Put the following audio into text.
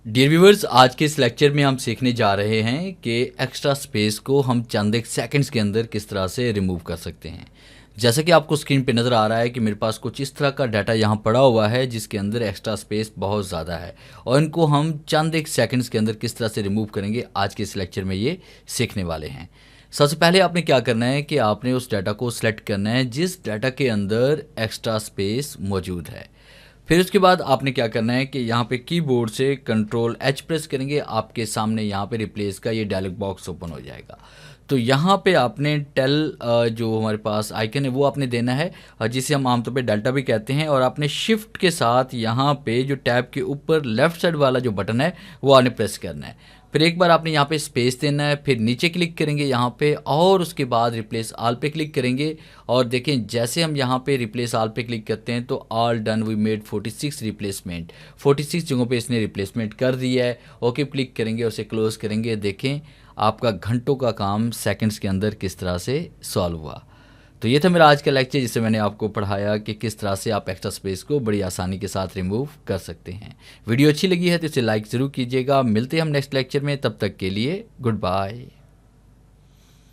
Dear viewers, आज के इस लेक्चर में हम सीखने जा रहे हैं कि एक्स्ट्रा स्पेस को हम चंद एक सेकंड्स के अंदर किस तरह से रिमूव कर सकते हैं। जैसा कि आपको स्क्रीन पे नज़र आ रहा है कि मेरे पास कुछ इस तरह का डाटा यहाँ पड़ा हुआ है जिसके अंदर एक्स्ट्रा स्पेस बहुत ज़्यादा है और इनको हम चंद एक सेकंड्स के अंदर किस तरह से रिमूव करेंगे, आज के इस लेक्चर में ये सीखने वाले हैं। सबसे पहले आपने क्या करना है कि आपने उस डाटा को सिलेक्ट करना है जिस डाटा के अंदर एक्स्ट्रा स्पेस मौजूद है। फिर उसके बाद आपने क्या करना है कि यहाँ पे कीबोर्ड से कंट्रोल एच प्रेस करेंगे, आपके सामने यहाँ पे रिप्लेस का ये डायलॉग बॉक्स ओपन हो जाएगा। तो यहाँ पे आपने टेल जो हमारे पास आइकन है वो आपने देना है, जिसे हम आमतौर पे डेल्टा भी कहते हैं, और आपने शिफ्ट के साथ यहाँ पे जो टैब के ऊपर लेफ्ट साइड वाला जो बटन है वो आपने प्रेस करना है। फिर एक बार आपने यहाँ पे स्पेस देना है, फिर नीचे क्लिक करेंगे यहाँ पे और उसके बाद रिप्लेस ऑल पे क्लिक करेंगे। और देखें जैसे हम यहाँ पे रिप्लेस ऑल पे क्लिक करते हैं तो all done we made 46 replacement, 46 जगहों पे इसने रिप्लेसमेंट कर दिया है। ओके क्लिक करेंगे और उसे क्लोज करेंगे। देखें आपका घंटों का काम सेकंड्स के अंदर किस तरह से सॉल्व हुआ। तो ये था मेरा आज का लेक्चर जिससे मैंने आपको पढ़ाया कि किस तरह से आप एक्स्ट्रा स्पेस को बड़ी आसानी के साथ रिमूव कर सकते हैं। वीडियो अच्छी लगी है तो इसे लाइक ज़रूर कीजिएगा। मिलते हैं हम नेक्स्ट लेक्चर में, तब तक के लिए गुड बाय।